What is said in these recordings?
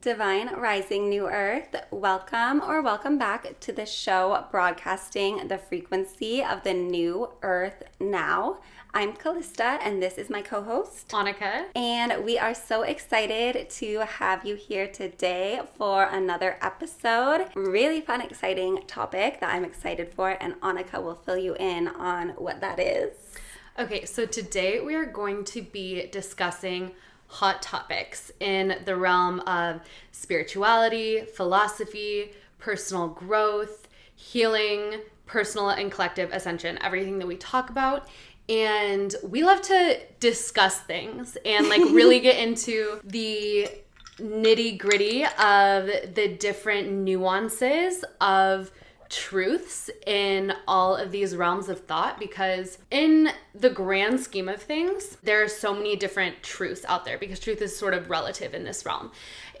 Divine Rising New Earth, welcome or welcome back to the show broadcasting the frequency of the new earth now. I'm Calista and this is my co-host Anneka. And we are so excited to have you here today for another episode. Really fun, exciting topic that I'm excited for, and Anneka will fill you in on what that is. Okay, so today we are going to be discussing hot topics in the realm of spirituality, philosophy, personal growth, healing, personal and collective ascension, everything that we talk about. And we love to discuss things and really get into the nitty gritty of the different nuances of truths in all of these realms of thought, because in the grand scheme of things, there are so many different truths out there, because truth is sort of relative in this realm.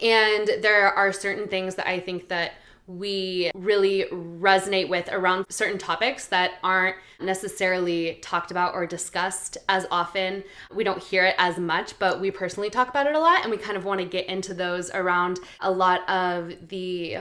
And there are certain things that I think that we really resonate with around certain topics that aren't necessarily talked about or discussed as often. We don't hear it as much, but we personally talk about it a lot, and we kind of want to get into those around a lot of the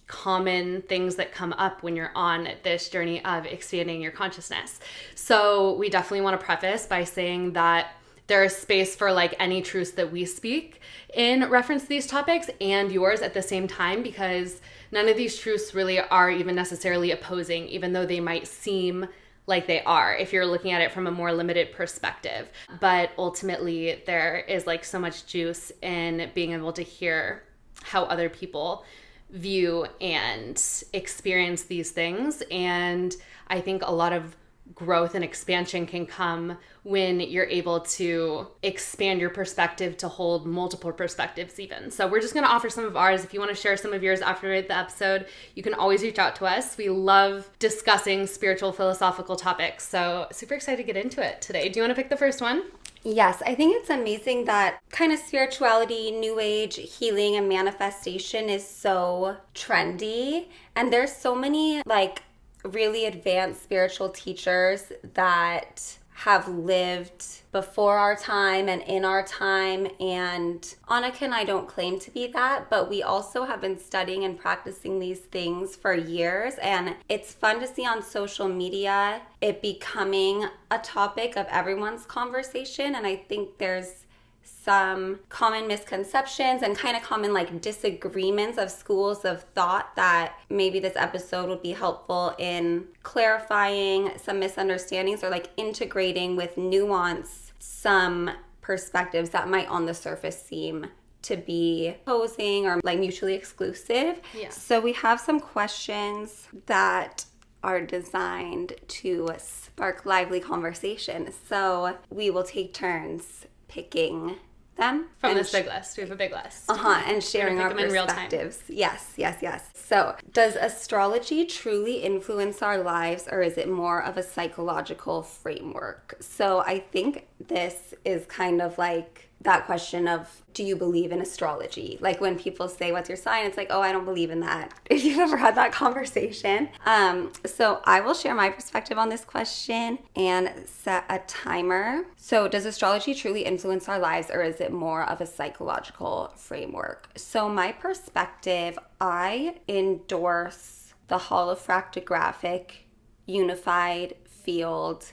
common things that come up when you're on this journey of expanding your consciousness. So we definitely want to preface by saying that there is space for any truths that we speak in reference to these topics and yours at the same time, because none of these truths really are even necessarily opposing, even though they might seem like they are if you're looking at it from a more limited perspective. But ultimately, there is so much juice in being able to hear how other people view and experience these things. And I think a lot of growth and expansion can come when you're able to expand your perspective to hold multiple perspectives even. So we're just going to offer some of ours. If you want to share some of yours after the episode, you can always reach out to us. We love discussing spiritual, philosophical topics. So super excited to get into it today. Do you want to pick the first one? Yes, I think it's amazing that kind of spirituality, new age, healing, and manifestation is so trendy. And there's so many really advanced spiritual teachers that have lived before our time and in our time. And Anneka and I don't claim to be that, but we also have been studying and practicing these things for years. And it's fun to see on social media it becoming a topic of everyone's conversation. And I think there's some common misconceptions and kind of common disagreements of schools of thought that maybe this episode would be helpful in clarifying some misunderstandings or integrating with nuance some perspectives that might on the surface seem to be opposing or mutually exclusive. Yeah. So we have some questions that are designed to spark lively conversation. So we will take turns picking them from this big list. We have a big list. And sharing our perspectives. Yes. So, does astrology truly influence our lives, or is it more of a psychological framework? So, I think this is kind of that question of, do you believe in astrology? When people say, what's your sign? It's oh, I don't believe in that. If you've ever had that conversation. So I will share my perspective on this question and set a timer. So does astrology truly influence our lives, or is it more of a psychological framework? So my perspective, I endorse the holographic unified field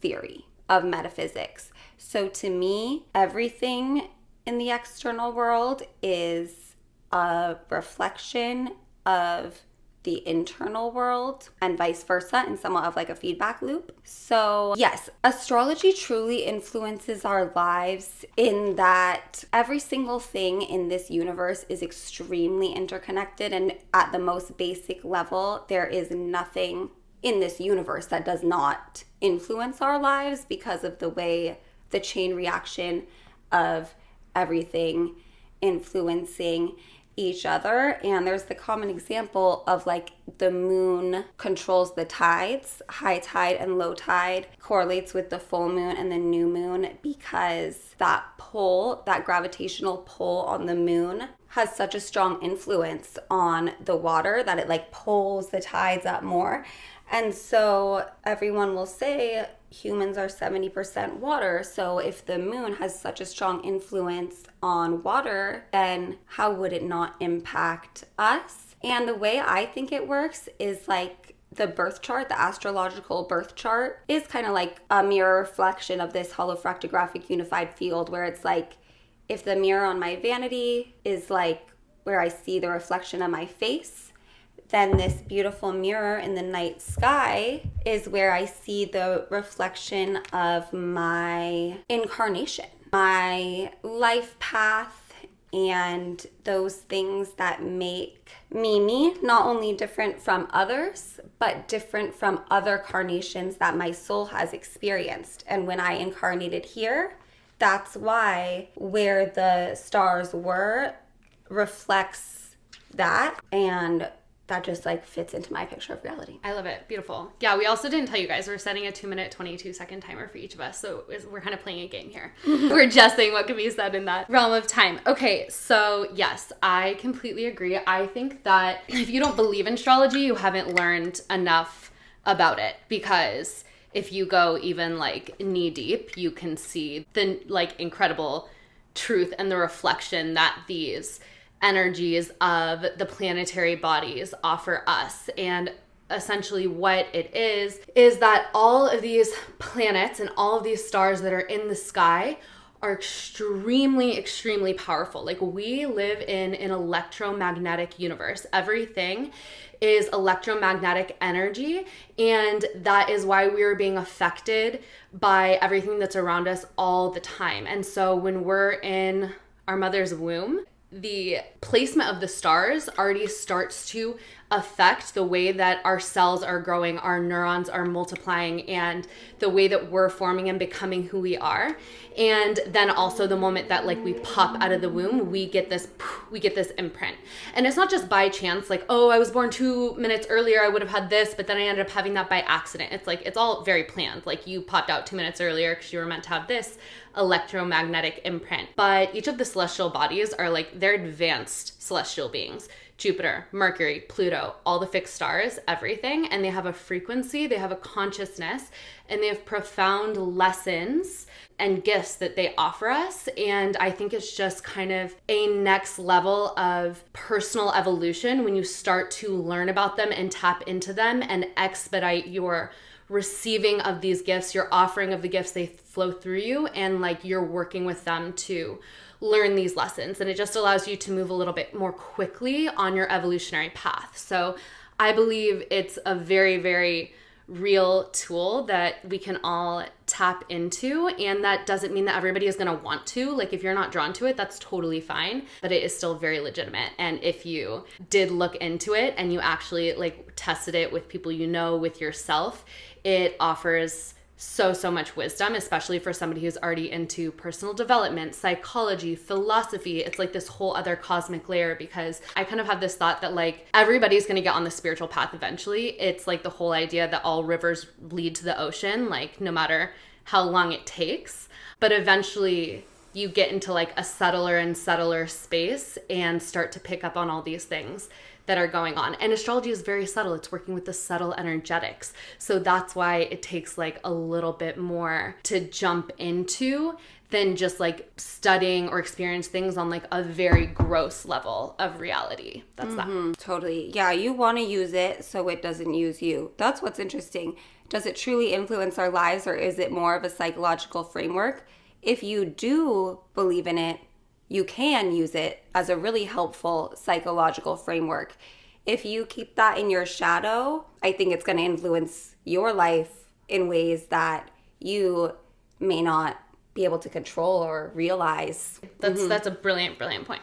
theory of metaphysics. So to me, everything in the external world is a reflection of the internal world and vice versa, and somewhat of a feedback loop. So yes, astrology truly influences our lives in that every single thing in this universe is extremely interconnected, and at the most basic level, there is nothing in this universe that does not influence our lives because of the way the chain reaction of everything influencing each other. And there's the common example of the moon controls the tides. High tide and low tide correlates with the full moon and the new moon, because that pull, that gravitational pull on the moon has such a strong influence on the water that it pulls the tides up more. And so everyone will say, humans are 70% water. So if the moon has such a strong influence on water, then how would it not impact us? And the way I think it works is like the birth chart, the astrological birth chart, is kind of like a mirror reflection of this holographic unified field, where it's like if the mirror on my vanity is like where I see the reflection of my face, then this beautiful mirror in the night sky is where I see the reflection of my incarnation, my life path, and those things that make me, not only different from others, but different from other carnations that my soul has experienced. And when I incarnated here, that's why where the stars were reflects that, and that just like fits into my picture of reality. I love it. Beautiful. Yeah, we also didn't tell you guys, we're setting a 2-minute, 22-second timer for each of us. So we're kind of playing a game here. We're just saying what can be said in that realm of time. Okay, so yes, I completely agree. I think that if you don't believe in astrology, you haven't learned enough about it, because if you go even like knee deep, you can see the like incredible truth and the reflection that these energies of the planetary bodies offer us. And essentially what it is that all of these planets and all of these stars that are in the sky are extremely, extremely powerful. Like, we live in an electromagnetic universe. Everything is electromagnetic energy, and that is why we are being affected by everything that's around us all the time. And so when we're in our mother's womb, the placement of the stars already starts to affect the way that our cells are growing, our neurons are multiplying, and the way that we're forming and becoming who we are. And then also the moment that like we pop out of the womb, we get this imprint. And it's not just by chance, like, oh, I was born 2 minutes earlier, I would have had this, but then I ended up having that by accident. It's like, it's all very planned. Like, you popped out 2 minutes earlier because you were meant to have this electromagnetic imprint. But each of the celestial bodies are like, they're advanced celestial beings. Jupiter, Mercury, Pluto, all the fixed stars, everything. And they have a frequency, they have a consciousness, and they have profound lessons and gifts that they offer us. And I think it's just kind of a next level of personal evolution when you start to learn about them and tap into them and expedite your receiving of these gifts, your offering of the gifts, they flow through you, and like you're working with them to learn these lessons. And it just allows you to move a little bit more quickly on your evolutionary path. So I believe it's a very, very real tool that we can all tap into. And that doesn't mean that everybody is going to want to. Like, if you're not drawn to it, that's totally fine, but it is still very legitimate. And if you did look into it and you actually like tested it with people you know, with yourself, it offers so much wisdom, especially for somebody who's already into personal development, psychology, philosophy. It's like this whole other cosmic layer, because I kind of have this thought that like everybody's going to get on the spiritual path eventually. It's like the whole idea that all rivers lead to the ocean, like no matter how long it takes. But eventually you get into like a subtler and subtler space and start to pick up on all these things that are going on. And astrology is very subtle. It's working with the subtle energetics. So that's why it takes like a little bit more to jump into than just like studying or experience things on like a very gross level of reality. That's that. Totally. Yeah, you want to use it so it doesn't use you. That's what's interesting. Does it truly influence our lives, or is it more of a psychological framework? If you do believe in it, you can use it as a really helpful psychological framework. If you keep that in your shadow, I think it's going to influence your life in ways that you may not be able to control or realize. That's a brilliant point.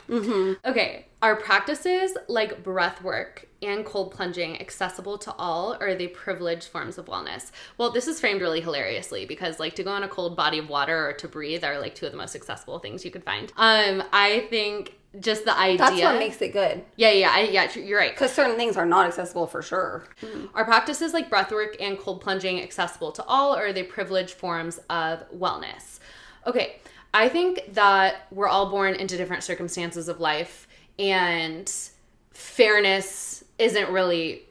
Okay, are practices like breathwork and cold plunging accessible to all, or are they privileged forms of wellness? Well, this is framed really hilariously, because like to go in a cold body of water or to breathe are like two of the most accessible things you could find. I think just the idea, that's what makes it good. Yeah, you're right. Because certain things are not accessible for sure. Are practices like breathwork and cold plunging accessible to all, or are they privileged forms of wellness? Okay, I think that we're all born into different circumstances of life, and fairness isn't really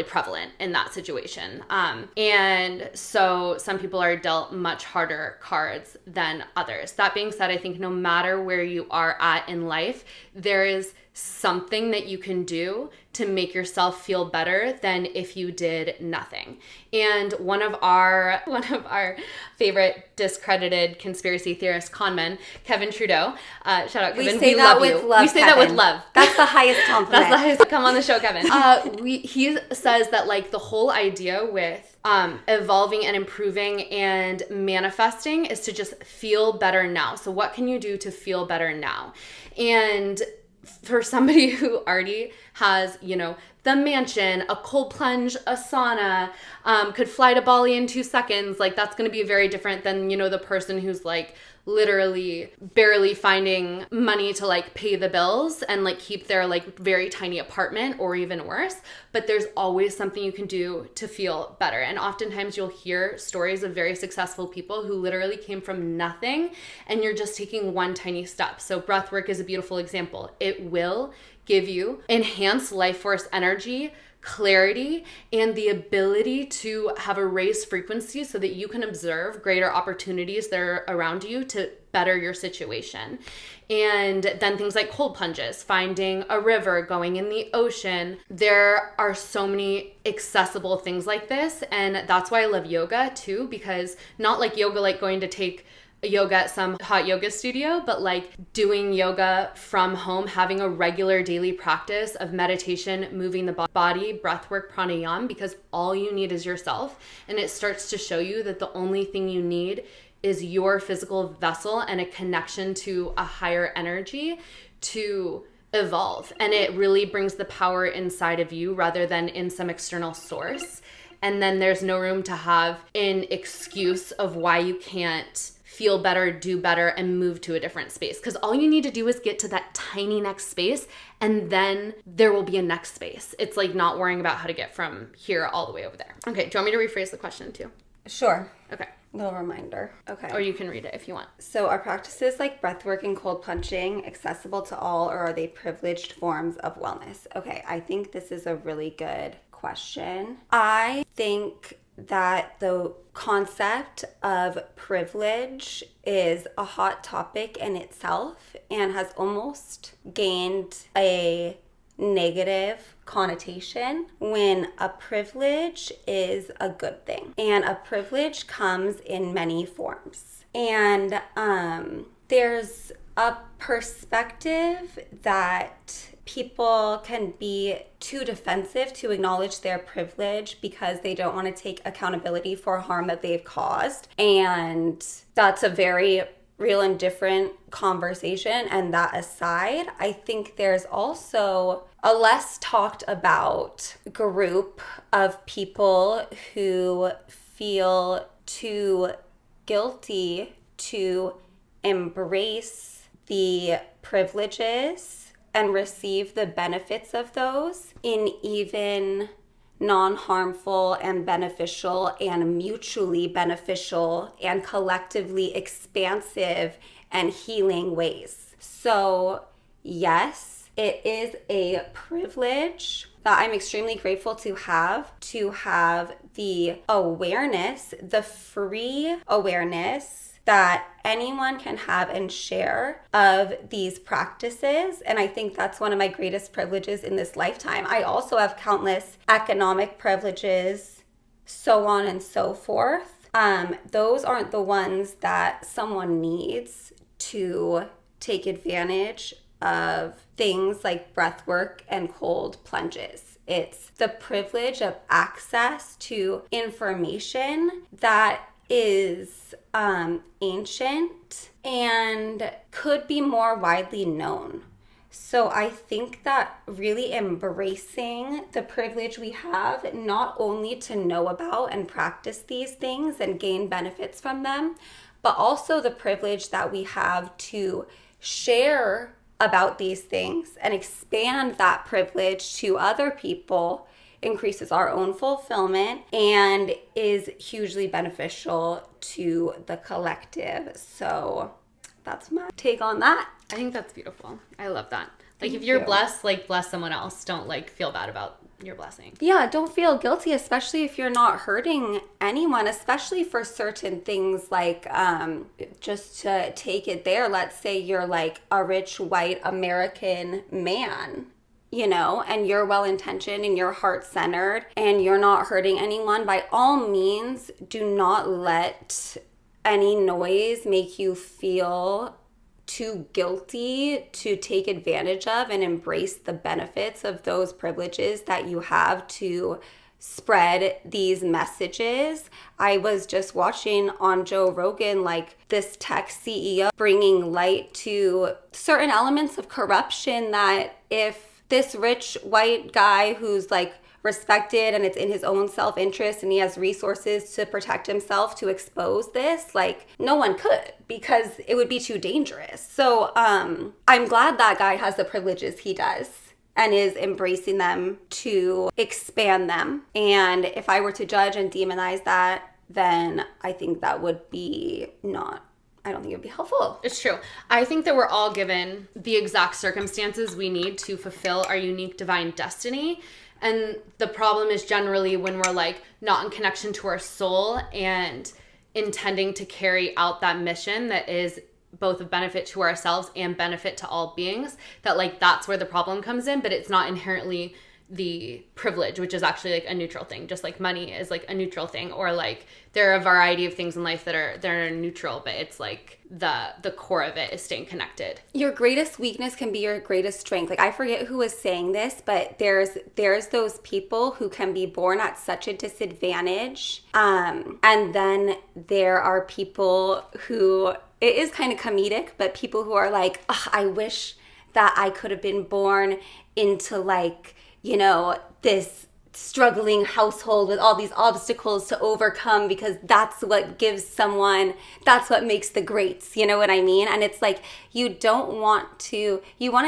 prevalent in that situation. And so some people are dealt much harder cards than others. That being said, I think no matter where you are at in life, there is something that you can do to make yourself feel better than if you did nothing. And one of our favorite discredited conspiracy theorist conmen, Kevin Trudeau, shout out Kevin, we love you. We say that with love. That's the highest compliment. That's the highest. Come on the show, Kevin. He says that like the whole idea with evolving and improving and manifesting is to just feel better now. So what can you do to feel better now? And for somebody who already has, the mansion, a cold plunge, a sauna, could fly to Bali in 2 seconds, like that's going to be very different than, the person who's like literally barely finding money to like pay the bills and like keep their like very tiny apartment, or even worse. But there's always something you can do to feel better. And oftentimes you'll hear stories of very successful people who literally came from nothing, and you're just taking one tiny step. So breathwork is a beautiful example. It will give you enhanced life force energy, clarity, and the ability to have a raised frequency so that you can observe greater opportunities that are around you to better your situation. And then things like cold plunges, finding a river, going in the ocean. There are so many accessible things like this. And that's why I love yoga too, because not like yoga, like going to take yoga at some hot yoga studio, but like doing yoga from home, having a regular daily practice of meditation, moving the body, breathwork, pranayama, because all you need is yourself. And it starts to show you that the only thing you need is your physical vessel and a connection to a higher energy to evolve. And it really brings the power inside of you rather than in some external source. And then there's no room to have an excuse of why you can't feel better, do better, and move to a different space. Because all you need to do is get to that tiny next space, and then there will be a next space. It's like not worrying about how to get from here all the way over there. Okay, do you want me to rephrase the question too? Sure. Okay. Little reminder. Okay. Or you can read it if you want. So are practices like breathwork and cold plunging accessible to all, or are they privileged forms of wellness? Okay, I think this is a really good question. I think that the concept of privilege is a hot topic in itself and has almost gained a negative connotation when a privilege is a good thing. And a privilege comes in many forms. And there's a perspective that people can be too defensive to acknowledge their privilege because they don't want to take accountability for harm that they've caused. And that's a very real and different conversation. And that aside, I think there's also a less talked about group of people who feel too guilty to embrace the privileges and receive the benefits of those in even non-harmful and beneficial and mutually beneficial and collectively expansive and healing ways. So yes, it is a privilege that I'm extremely grateful to have the awareness, the free awareness that anyone can have and share of these practices. And I think that's one of my greatest privileges in this lifetime. I also have countless economic privileges, so on and so forth. Those aren't the ones that someone needs to take advantage of things like breathwork and cold plunges. It's the privilege of access to information that is ancient and could be more widely known. So I think that really embracing the privilege we have, not only to know about and practice these things and gain benefits from them, but also the privilege that we have to share about these things and expand that privilege to other people, increases our own fulfillment and is hugely beneficial to the collective. So that's my take on that. I think that's beautiful. I love that. Like, if you're blessed, like, bless someone else. Don't, like, feel bad about your blessing. Yeah, don't feel guilty, especially if you're not hurting anyone, especially for certain things like, just to take it there, let's say you're like a rich white American man, you know, and you're well-intentioned and you're heart-centered and you're not hurting anyone. By all means, do not let any noise make you feel too guilty to take advantage of and embrace the benefits of those privileges that you have to spread these messages. I was just watching on Joe Rogan, like, this tech CEO bringing light to certain elements of corruption, that if this rich white guy who's like respected and it's in his own self-interest and he has resources to protect himself to expose this, like, no one could, because it would be too dangerous. So I'm glad that guy has the privileges he does and is embracing them to expand them. And if I were to judge and demonize that, then I think that would be I don't think it would be helpful. It's true. I think that we're all given the exact circumstances we need to fulfill our unique divine destiny. And the problem is generally when we're like not in connection to our soul and intending to carry out that mission that is both a benefit to ourselves and benefit to all beings, that like that's where the problem comes in, but it's not inherently the privilege, which is actually like a neutral thing, just like money is like a neutral thing, or like there are a variety of things in life that are neutral, but it's like the core of it is staying connected. Your greatest weakness can be your greatest strength. Like, I forget who was saying this, but there's those people who can be born at such a disadvantage, and then there are people who, it is kind of comedic, but people who are like, oh, I wish that I could have been born into like, you know, this struggling household with all these obstacles to overcome, because that's what gives someone, that's what makes the greats, you know what I mean? And it's like, you want to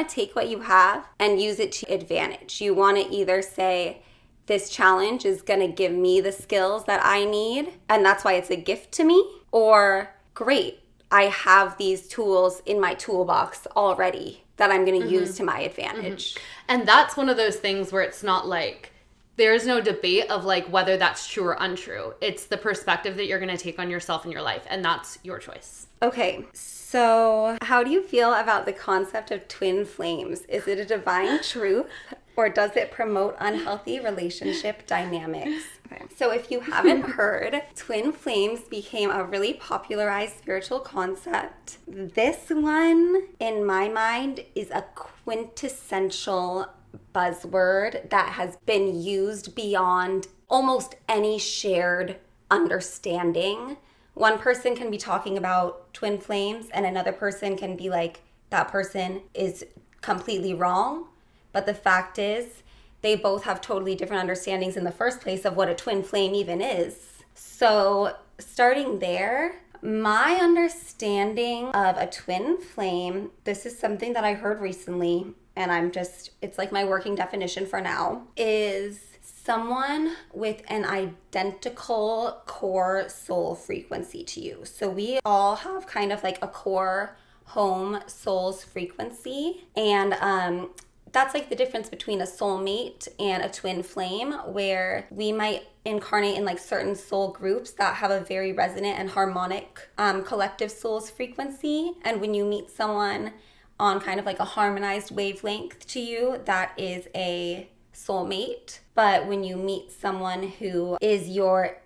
take what you have and use it to advantage. You want to either say, this challenge is going to give me the skills that I need, and that's why it's a gift to me, or great, I have these tools in my toolbox already that I'm going to use to my advantage. And that's one of those things where it's not like, there's no debate of like whether that's true or untrue. It's the perspective that you're going to take on yourself and your life, and that's your choice. Okay, so how do you feel about the concept of twin flames? Is it a divine truth, or does it promote unhealthy relationship dynamics? Okay. So if you haven't heard, twin flames became a really popularized spiritual concept. This one, in my mind, is a quintessential buzzword that has been used beyond almost any shared understanding. One person can be talking about twin flames and another person can be like, that person is completely wrong. But the fact is, they both have totally different understandings in the first place of what a twin flame even is. So starting there, my understanding of a twin flame, this is something that I heard recently, and it's like my working definition for now, is someone with an identical core soul frequency to you. So we all have kind of like a core home soul's frequency, and that's like the difference between a soulmate and a twin flame, where we might incarnate in like certain soul groups that have a very resonant and harmonic collective soul's frequency. And when you meet someone on kind of like a harmonized wavelength to you, that is a soulmate. But when you meet someone who is your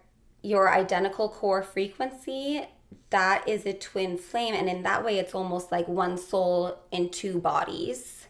identical core frequency, that is a twin flame. And in that way, it's almost like one soul in two bodies,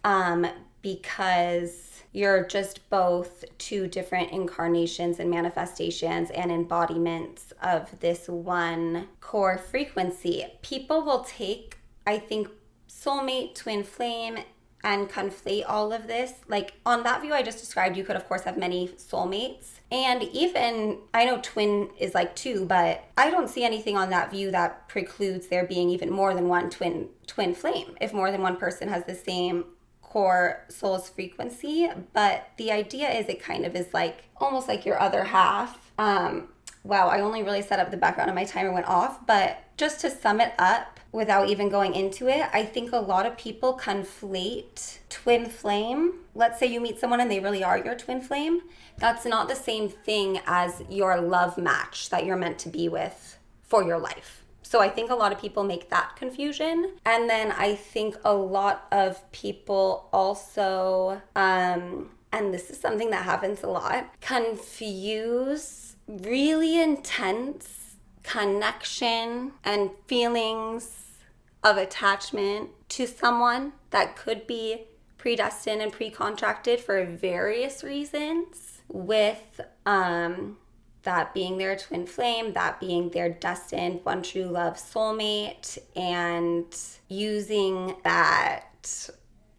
because you're just both two different incarnations and manifestations and embodiments of this one core frequency. People will take, I think, soulmate, twin flame, and conflate all of this. Like, on that view I just described, you could of course have many soulmates. And even, I know twin is like two, but I don't see anything on that view that precludes there being even more than one twin flame, if more than one person has the same core soul's frequency. But the idea is, it kind of is like almost like your other half. Wow, I only really set up the background and my timer went off. But just to sum it up, without even going into it, I think a lot of people conflate twin flame. Let's say you meet someone and they really are your twin flame. That's not the same thing as your love match that you're meant to be with for your life. So I think a lot of people make that confusion. And then I think a lot of people also, and this is something that happens a lot, confuse really intense connection and feelings of attachment to someone that could be predestined and pre-contracted for various reasons with that being their twin flame, that being their destined one true love soulmate, and using that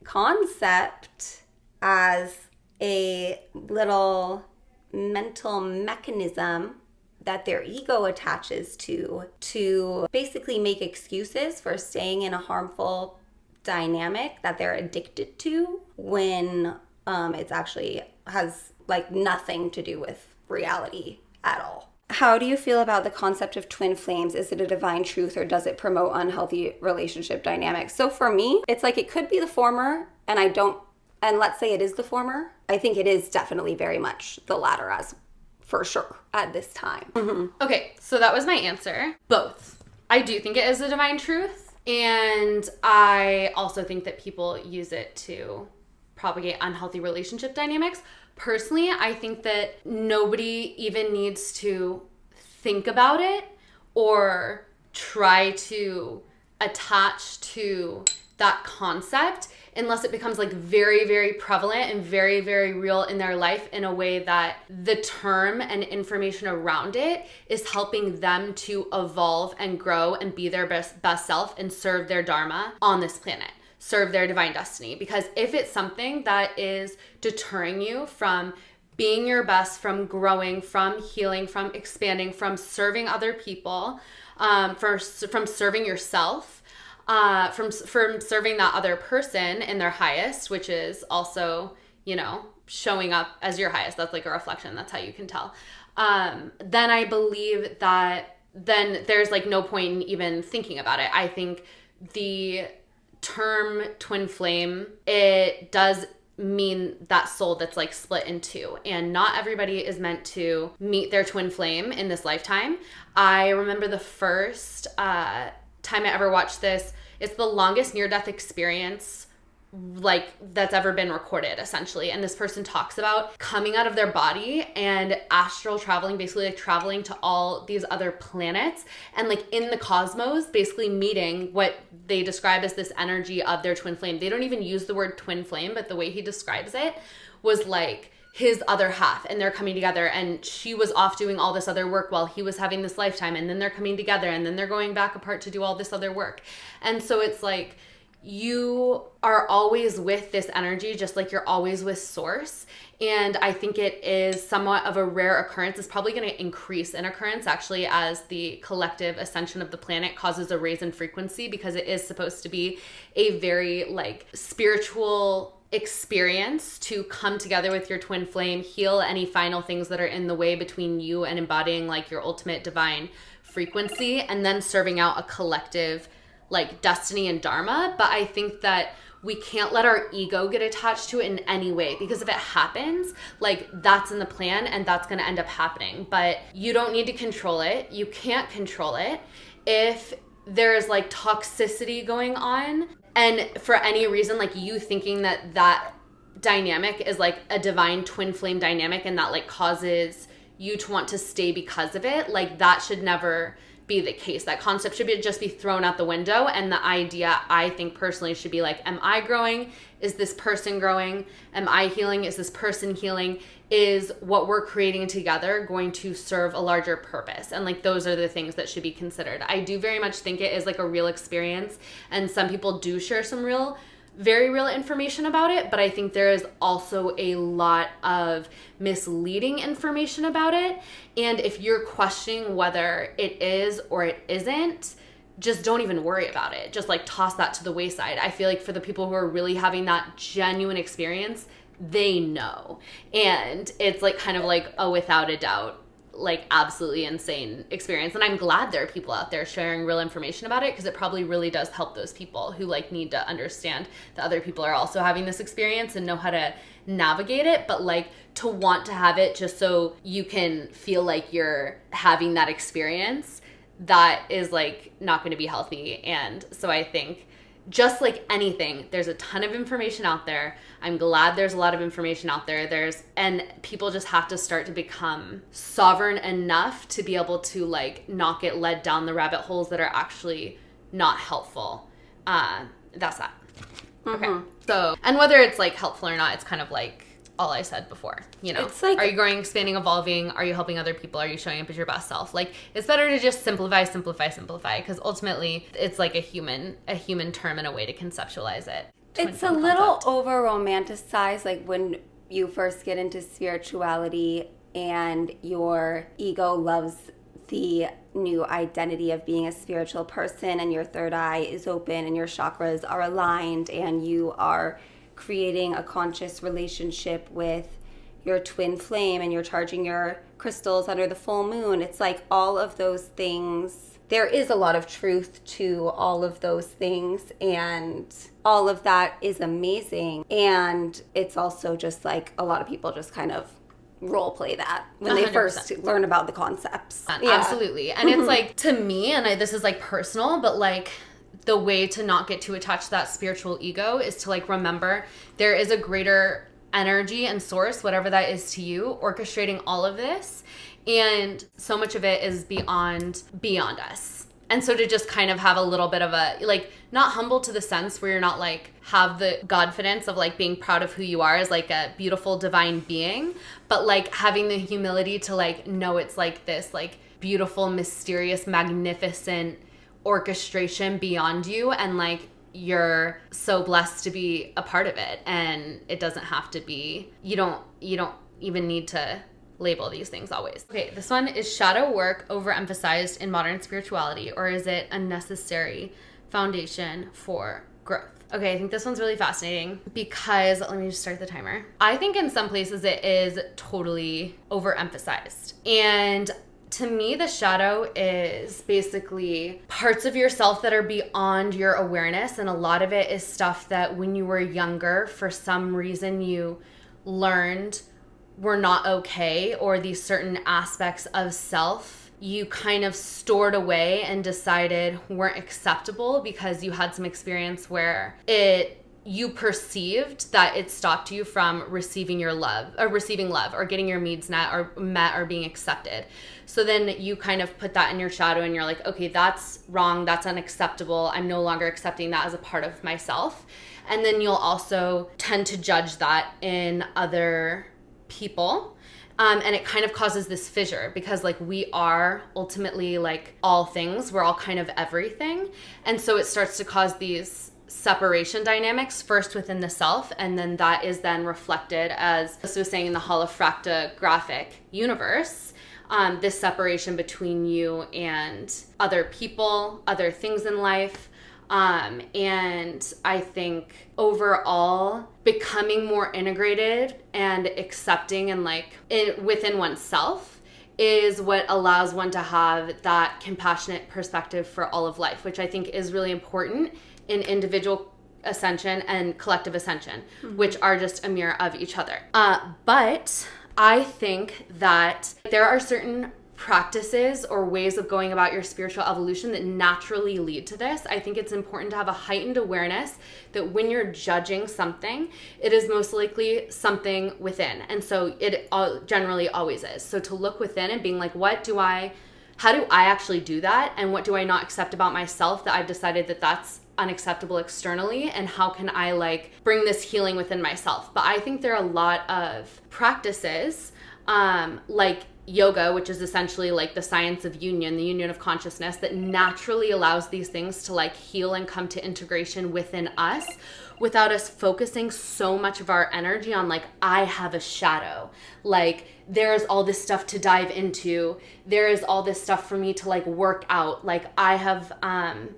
concept as a little mental mechanism that their ego attaches to basically make excuses for staying in a harmful dynamic that they're addicted to when it's actually has like nothing to do with reality at all. How do you feel about the concept of twin flames? Is it a divine truth or does it promote unhealthy relationship dynamics? So for me, it's like it could be the former, and let's say it is the former. I think it is definitely very much the latter as for sure at this time. Mm-hmm. Okay, so that was my answer. Both. I do think it is a divine truth, and I also think that people use it to propagate unhealthy relationship dynamics. Personally, I think that nobody even needs to think about it or try to attach to that concept unless it becomes like very, very prevalent and very, very real in their life in a way that the term and information around it is helping them to evolve and grow and be their best self and serve their dharma on this planet, serve their divine destiny. Because if it's something that is deterring you from being your best, from growing, from healing, from expanding, from serving other people, from serving yourself, from serving that other person in their highest, which is also, showing up as your highest. That's like a reflection. That's how you can tell. Then I believe that then there's like no point in even thinking about it. I think the term twin flame, it does mean that soul that's like split in two, and not everybody is meant to meet their twin flame in this lifetime. I remember the first time I ever watched this, it's the longest near-death experience like that's ever been recorded, essentially. And this person talks about coming out of their body and astral traveling, basically like traveling to all these other planets and like in the cosmos, basically meeting what they describe as this energy of their twin flame. They don't even use the word twin flame, but the way he describes it was like his other half, and they're coming together, and she was off doing all this other work while he was having this lifetime, and then they're coming together, and then they're going back apart to do all this other work. And so it's like you are always with this energy, just like you're always with source. And I think it is somewhat of a rare occurrence. It's probably going to increase in occurrence actually as the collective ascension of the planet causes a raise in frequency, because it is supposed to be a very like spiritual experience to come together with your twin flame, heal any final things that are in the way between you and embodying like your ultimate divine frequency, and then serving out a collective like destiny and dharma. But I think that we can't let our ego get attached to it in any way, because if it happens, like that's in the plan and that's going to end up happening. But you don't need to control it. You can't control it. If there's like toxicity going on, and for any reason, like you thinking that that dynamic is like a divine twin flame dynamic and that like causes you to want to stay because of it, like that should never be the case. That concept should just be thrown out the window. And the idea, I think personally, should be like, am I growing? Is this person growing? Am I healing? Is this person healing? Is what we're creating together going to serve a larger purpose? And like those are the things that should be considered. I do very much think it is like a real experience, and some people do share some very real information about it, but I think there is also a lot of misleading information about it. And if you're questioning whether it is or it isn't, just don't even worry about it. Just like toss that to the wayside. I feel like for the people who are really having that genuine experience, they know. And it's like kind of like a without a doubt like absolutely insane experience. And I'm glad there are people out there sharing real information about it, because it probably really does help those people who like need to understand that other people are also having this experience and know how to navigate it. But like, to want to have it just so you can feel like you're having that experience, that is like not going to be healthy. And so I think, just like anything, there's a ton of information out there. I'm glad there's a lot of information out there. And people just have to start to become sovereign enough to be able to like not get led down the rabbit holes that are actually not helpful. That's that. Mm-hmm. Okay. So, and whether it's like helpful or not, it's kind of like all I said before, you know, it's like, are you growing, expanding, evolving? Are you helping other people? Are you showing up as your best self? Like, it's better to just simplify, because ultimately it's like a human term and a way to conceptualize it. It's a little over romanticized, like when you first get into spirituality and your ego loves the new identity of being a spiritual person, and your third eye is open and your chakras are aligned and you are creating a conscious relationship with your twin flame and you're charging your crystals under the full moon. It's like all of those things. There is a lot of truth to all of those things, and all of that is amazing. And it's also just like a lot of people just kind of role play that when 100%. They first learn about the concepts. Yeah. Absolutely. And it's like, to me, and this is like personal, but like, the way to not get too attached to that spiritual ego is to like remember there is a greater energy and source, whatever that is to you, orchestrating all of this. And so much of it is beyond us. And so to just kind of have a little bit of a, like, not humble to the sense where you're not like, have the Godfidence of like being proud of who you are as like a beautiful divine being, but like having the humility to like know it's like this like beautiful, mysterious, magnificent orchestration beyond you, and like you're so blessed to be a part of it. And it doesn't have to be, you don't even need to label these things always. Okay, this one is shadow work overemphasized in modern spirituality, or is it a necessary foundation for growth? Okay, I think this one's really fascinating because, let me just start the timer. I think in some places it is totally overemphasized. And to me, the shadow is basically parts of yourself that are beyond your awareness. And a lot of it is stuff that when you were younger, for some reason you learned were not okay, or these certain aspects of self you kind of stored away and decided weren't acceptable because you had some experience where you perceived that it stopped you from receiving love or getting your needs met or being accepted. So then you kind of put that in your shadow and you're like, okay, that's wrong. That's unacceptable. I'm no longer accepting that as a part of myself. And then you'll also tend to judge that in other people. And it kind of causes this fissure because like we are ultimately like all things. We're all kind of everything. And so it starts to cause these separation dynamics first within the self, and then that is then reflected, as this was saying, in the holographic universe, this separation between you and other people, other things in life. And I think overall becoming more integrated and accepting and like within oneself is what allows one to have that compassionate perspective for all of life, which I think is really important in individual ascension and collective ascension, mm-hmm. which are just a mirror of each other. But I think that there are certain practices or ways of going about your spiritual evolution that naturally lead to this. I think it's important to have a heightened awareness that when you're judging something, it is most likely something within. And so it generally always is. So to look within and being like, how do I actually do that? And what do I not accept about myself that I've decided that that's unacceptable externally, and how can I like bring this healing within myself? But I think there are a lot of practices like yoga, which is essentially like the science of union, the union of consciousness, that naturally allows these things to like heal and come to integration within us without us focusing so much of our energy on like, I have a shadow, like there's all this stuff to dive into, there is all this stuff for me to like work out, like I have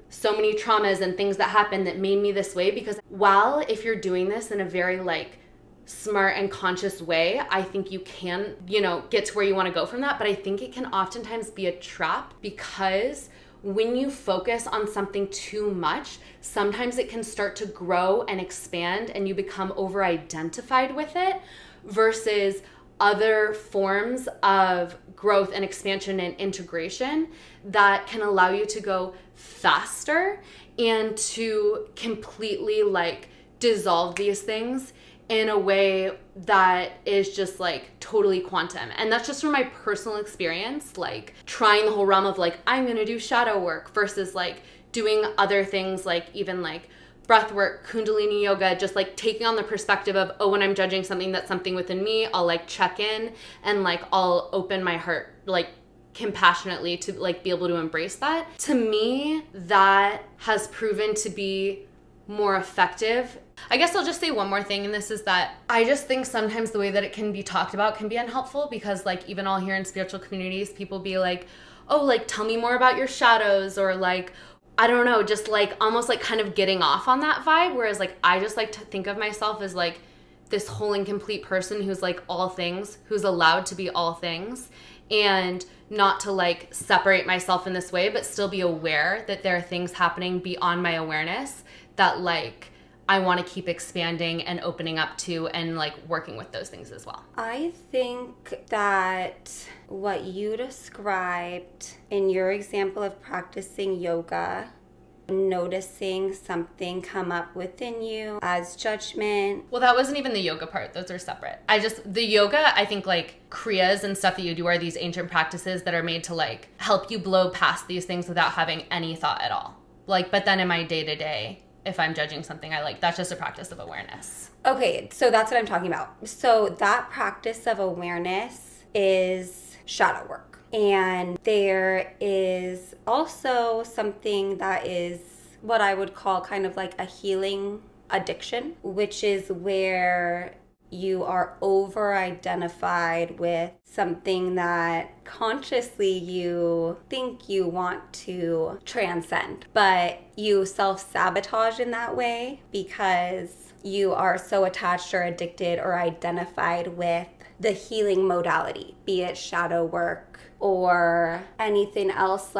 so many traumas and things that happened that made me this way. Because while if you're doing this in a very like smart and conscious way, I think you can, get to where you want to go from that. But I think it can oftentimes be a trap, because when you focus on something too much, sometimes it can start to grow and expand and you become over-identified with it, versus other forms of growth and expansion and integration that can allow you to go faster and to completely dissolve these things in a way that is just totally quantum. And that's just from my personal experience, trying the whole realm of I'm gonna do shadow work versus doing other things even breath work, Kundalini yoga, just taking on the perspective of, when I'm judging something that's something within me, I'll check in and I'll open my heart compassionately to be able to embrace that. To me, that has proven to be more effective. I guess I'll just say one more thing, and this is that I just think sometimes the way that it can be talked about can be unhelpful, because even all here in spiritual communities, people be tell me more about your shadows, or I don't know, just almost kind of getting off on that vibe. Whereas I just like to think of myself as this whole and complete person who's all things, who's allowed to be all things, and not to separate myself in this way, but still be aware that there are things happening beyond my awareness that I want to keep expanding and opening up to, and working with those things as well. I think that what you described in your example of practicing yoga, noticing something come up within you as judgment. Well, that wasn't even the yoga part. Those are separate. The yoga, I think kriyas and stuff that you do are these ancient practices that are made to help you blow past these things without having any thought at all. But then in my day-to-day, if I'm judging something, that's just a practice of awareness. Okay, so that's what I'm talking about. So that practice of awareness is shadow work. And there is also something that is what I would call kind of a healing addiction, which is where you are over-identified with something that consciously you think you want to transcend, but you self-sabotage in that way because you are so attached or addicted or identified with the healing modality, be it shadow work or anything else.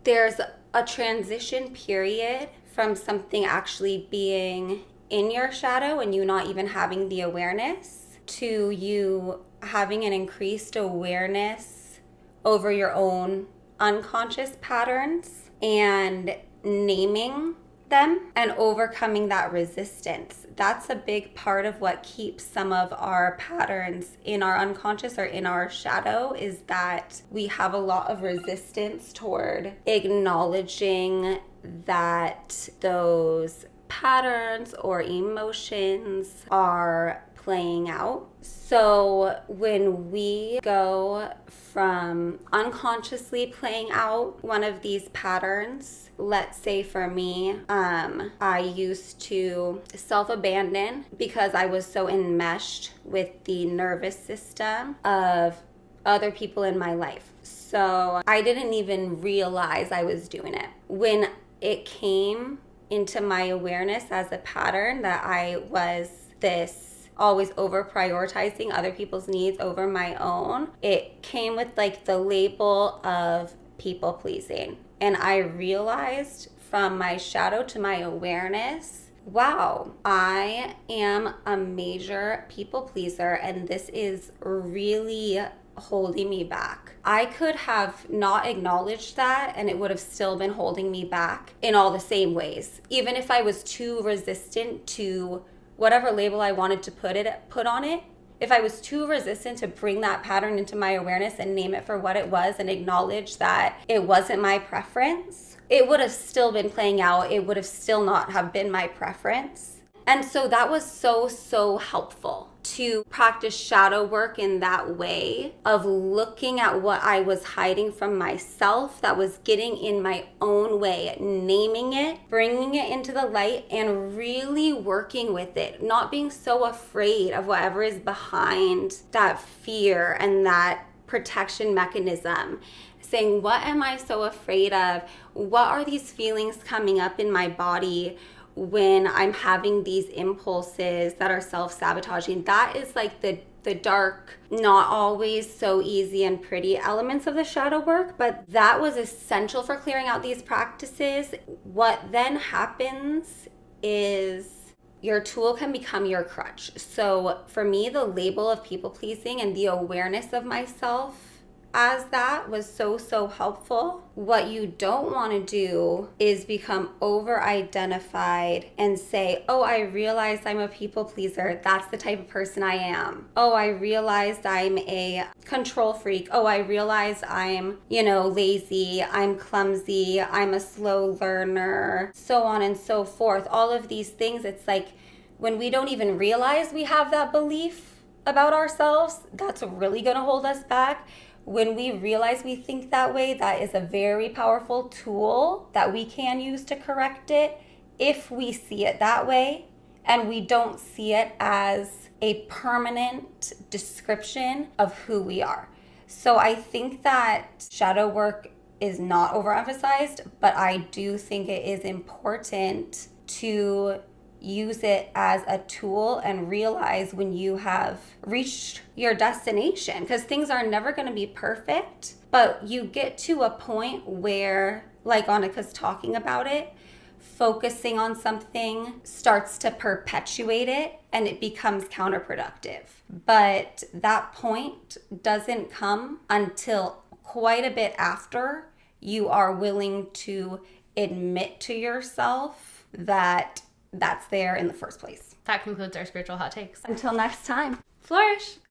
There's a transition period from something actually being in your shadow and you not even having the awareness to you having an increased awareness over your own unconscious patterns and naming them and overcoming that resistance. That's a big part of what keeps some of our patterns in our unconscious or in our shadow, is that we have a lot of resistance toward acknowledging that those patterns or emotions are playing out. So when we go from unconsciously playing out one of these patterns, let's say for me, I used to self-abandon because I was so enmeshed with the nervous system of other people in my life. So I didn't even realize I was doing it. When it came into my awareness as a pattern that I was this always over prioritizing other people's needs over my own, it came with the label of people pleasing. And I realized from my shadow to my awareness, wow, I am a major people pleaser, and this is really holding me back. I could have not acknowledged that and it would have still been holding me back in all the same ways. Even if I was too resistant to whatever label I wanted to put on it, if I was too resistant to bring that pattern into my awareness and name it for what it was and acknowledge that it wasn't my preference, it would have still been playing out. It would have still not have been my preference. And so that was so helpful to practice shadow work in that way of looking at what I was hiding from myself that was getting in my own way, naming it, bringing it into the light, and really working with it, not being so afraid of whatever is behind that fear and that protection mechanism. Saying, what am I so afraid of? What are these feelings coming up in my body? when I'm having these impulses that are self-sabotaging. That is like the dark, not always so easy and pretty elements of the shadow work, but that was essential for clearing out these practices. What then happens is your tool can become your crutch. So for me, the label of people pleasing and the awareness of myself as that was so helpful. What you don't want to do is become over identified and say, oh, I realized I'm a people pleaser. That's the type of person I am. Oh, I realized I'm a control freak. Oh, I realized I'm, lazy. I'm clumsy. I'm a slow learner, so on and so forth. All of these things, it's like when we don't even realize we have that belief about ourselves, that's really going to hold us back. When we realize we think that way, that is a very powerful tool that we can use to correct it if we see it that way and we don't see it as a permanent description of who we are. So I think that shadow work is not overemphasized, but I do think it is important to use it as a tool and realize when you have reached your destination, because things are never going to be perfect, but you get to a point where, like Anneka's talking about it, focusing on something starts to perpetuate it and it becomes counterproductive. But that point doesn't come until quite a bit after you are willing to admit to yourself that that's there in the first place. That concludes our spiritual hot takes. Until next time. Flourish.